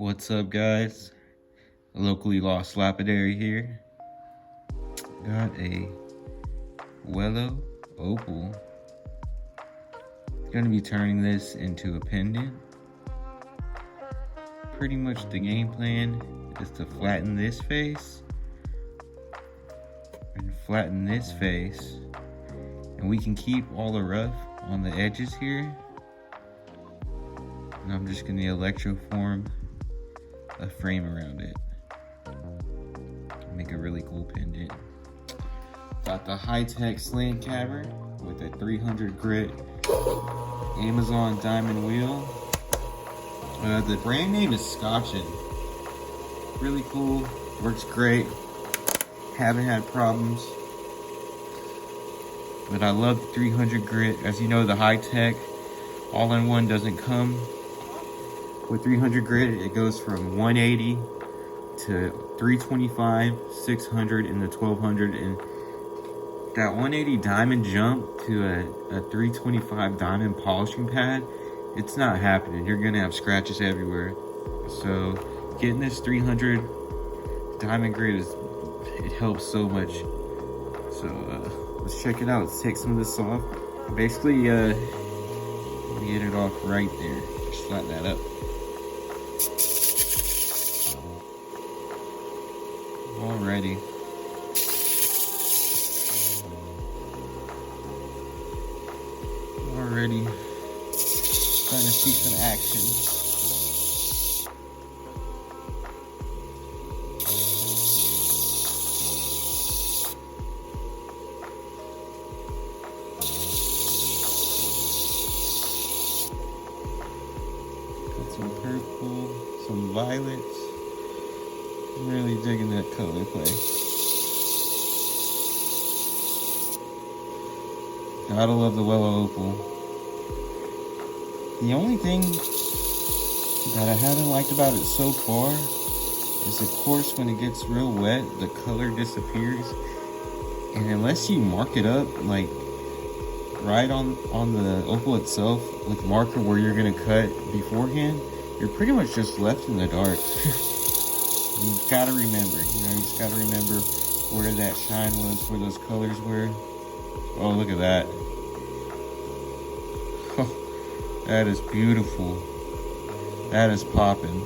What's up, guys? Locally lost Lapidary here. Got a Welo Opal. Gonna be turning this into a pendant. Pretty much the game plan is to flatten this face and flatten this face, and we can keep all the rough on the edges here. And I'm just gonna electroform a frame around it. Make a really cool pendant. Got the Hitech Slant Cabber with a 300 grit Amazon diamond wheel. The brand name is Scotchin. Really cool, works great. Haven't had problems. But I love the 300 grit. As you know, the Hitech all-in-one doesn't come with 300 grit. It goes from 180 to 325, 600, and the 1200. And that 180 diamond jump to a 325 diamond polishing pad, it's not happening. You're gonna have scratches everywhere. So getting this 300 diamond grit it helps so much. So let's check it out. Let's take some of this off. Basically, get it off right there. Just flatten that up. Already. Starting to see some action. Got some purple, some violets. I'm really digging that color play. Gotta love the Welo Opal. The only thing that I haven't liked about it so far is, of course, when it gets real wet, the color disappears. And unless you mark it up, like right on the opal itself, with marker where you're gonna cut beforehand, you're pretty much just left in the dark. You gotta remember, you just gotta remember where that shine was, where those colors were. Oh, look at that. Oh, that is beautiful. That is popping.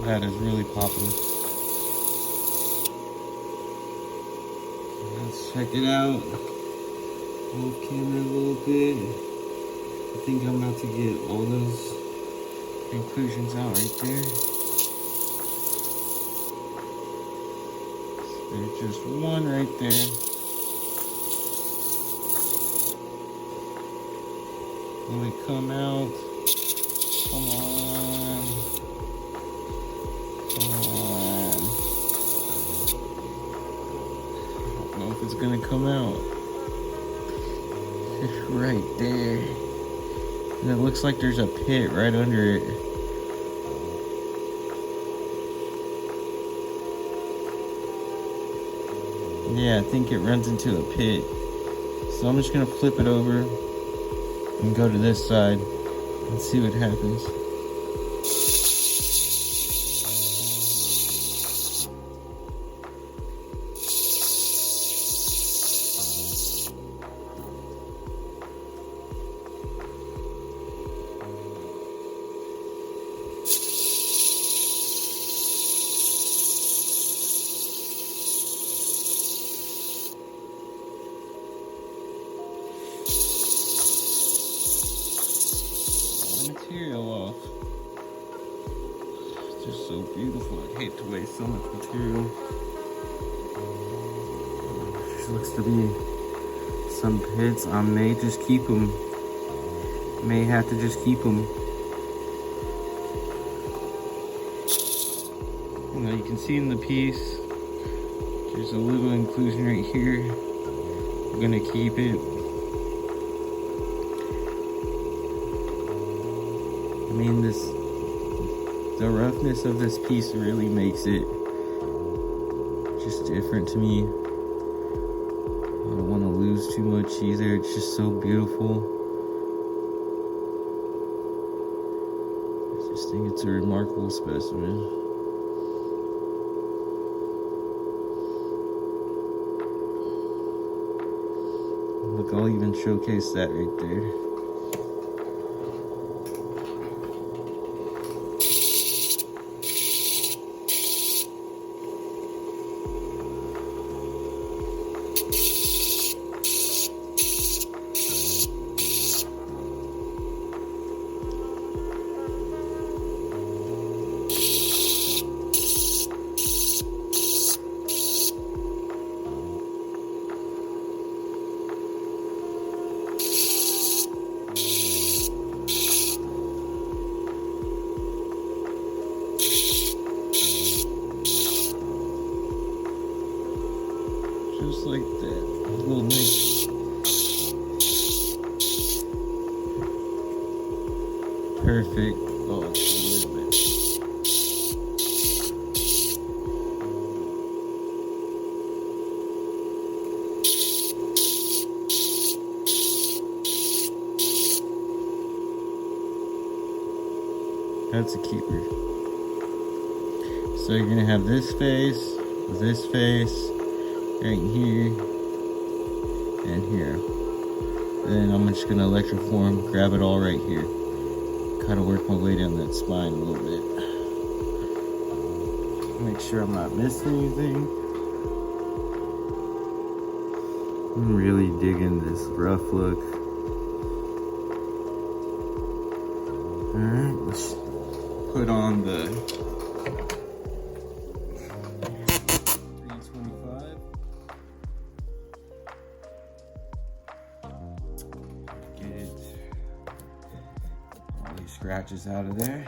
That is really popping. Let's check it out. Off camera a little bit. I think I'm about to get all those inclusions out right there. There's just one right there. Will it come out? Come on. Come on. I don't know if it's gonna come out. It's right there. And it looks like there's a pit right under it. Yeah, I think it runs into a pit. So I'm just gonna flip it over and go to this side and see what happens. Material off. It's just so beautiful. I'd hate to waste so much material. There looks to be some pits. I may just keep them. May have to just keep them. You can see in the piece, there's a little inclusion right here. I'm gonna keep it. I mean, the roughness of this piece really makes it just different to me. I don't want to lose cost too much either. It's just so beautiful. I just think it's a remarkable specimen. Look, I'll even showcase that right there. Just like that. Little nice. Perfect. Oh, it's a little bit. That's a keeper. So you're gonna have this face, right here, and here. Then I'm just gonna electroform, grab it all right here. Kind of work my way down that spine a little bit. Make sure I'm not missing anything. I'm really digging this rough look. Alright, let's put on the 325. Get it, all these scratches out of there.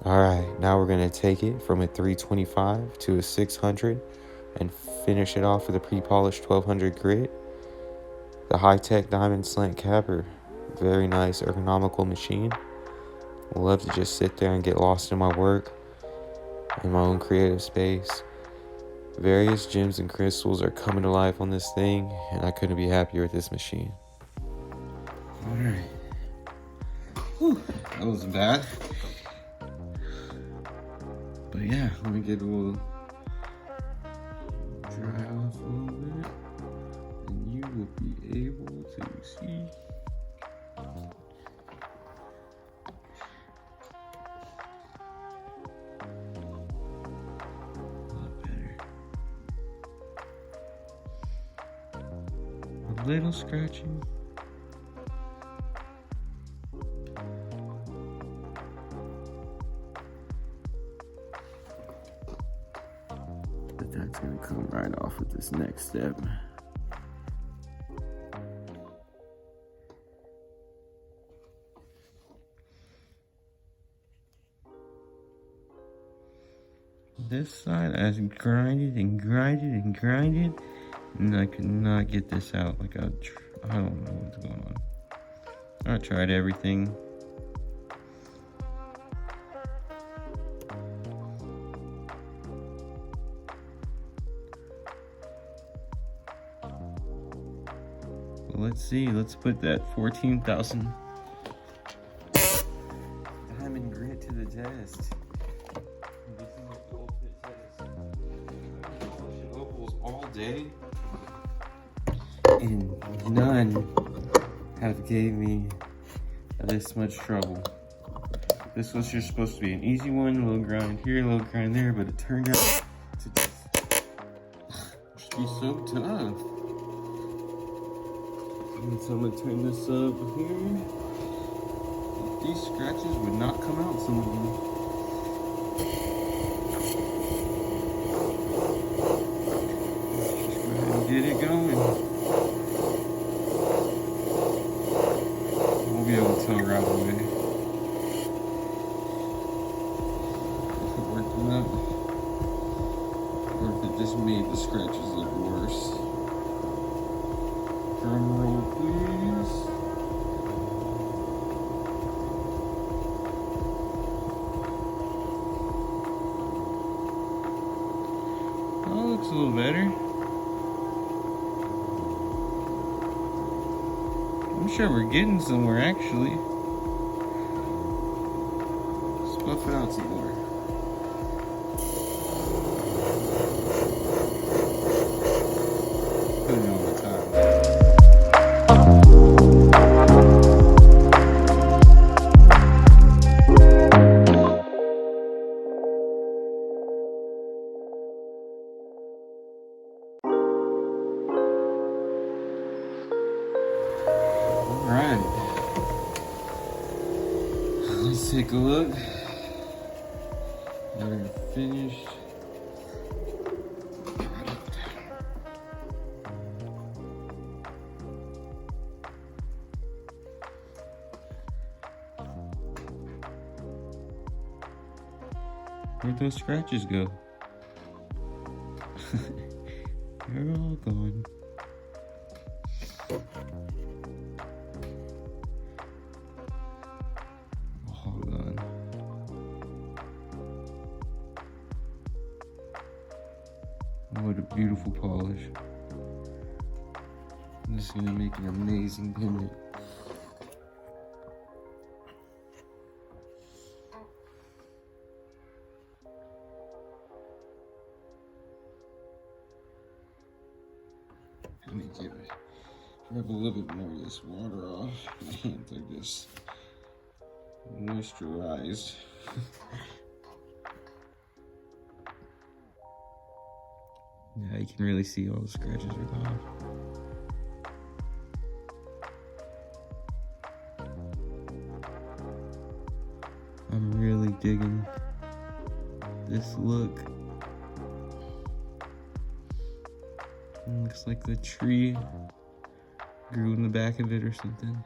Alright, now we're going to take it from a 325 to a 600 and finish it off with a pre-polished 1200 grit. The Hitech Diamond Slant Cabber. Very nice ergonomical machine. Love to just sit there and get lost in my work, in my own creative space. Various gems and crystals are coming to life on this thing, and I couldn't be happier with this machine. Alright. That wasn't bad. But yeah, let me get a little dry off a little bit, and you will be able to see. A little scratching. But that's gonna come right off with this next step. This side, I grinded and grinded and grinded, and I could not get this out. Like I don't know what's going on. I tried everything. Well, let's see. Let's put that 14,000 diamond grit to the test. This is like the ultimate test. I've polished opals all day, and none have gave me this much trouble. This was just supposed to be an easy one, a little grind here, a little grind there, but it turned out to just be so tough. And so I'm gonna turn this up here. These scratches would not come out, some of them. Just go ahead and get it going. We'll be able to tell right away if it worked or not, or if it just made the scratches look worse. Drum roll, please. Oh, looks a little better. I'm sure we're getting somewhere, actually. Let's buff it out some more. Put it on the top. Alright. Let's take a look. Now we're finished. Where'd those scratches go? They're all gone. All gone. What a beautiful polish. This is gonna make an amazing pendant. Let me give it, rub a little bit more of this water off. My hands are just moisturized. Yeah, you can really see all the scratches are gone. I'm really digging this look. Looks like the tree grew in the back of it or something.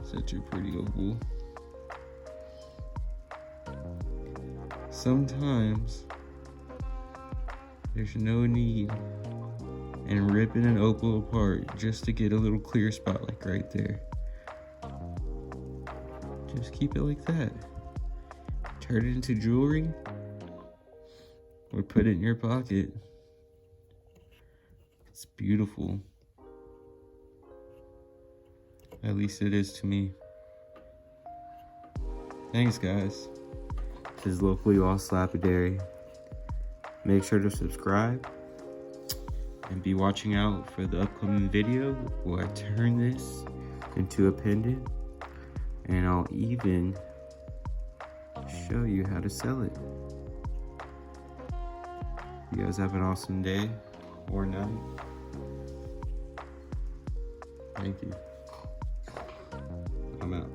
Such a pretty opal. Sometimes there's no need in ripping an opal apart just to get a little clear spot like right there. Just keep it like that. Turn it into jewelry or put it in your pocket. It's beautiful. At least it is to me. Thanks, guys. This is locally lost Lapidary. Make sure to subscribe and be watching out for the upcoming video where I turn this into a pendant, and I'll even show you how to sell it. You guys have an awesome day or night. Thank you. I'm out.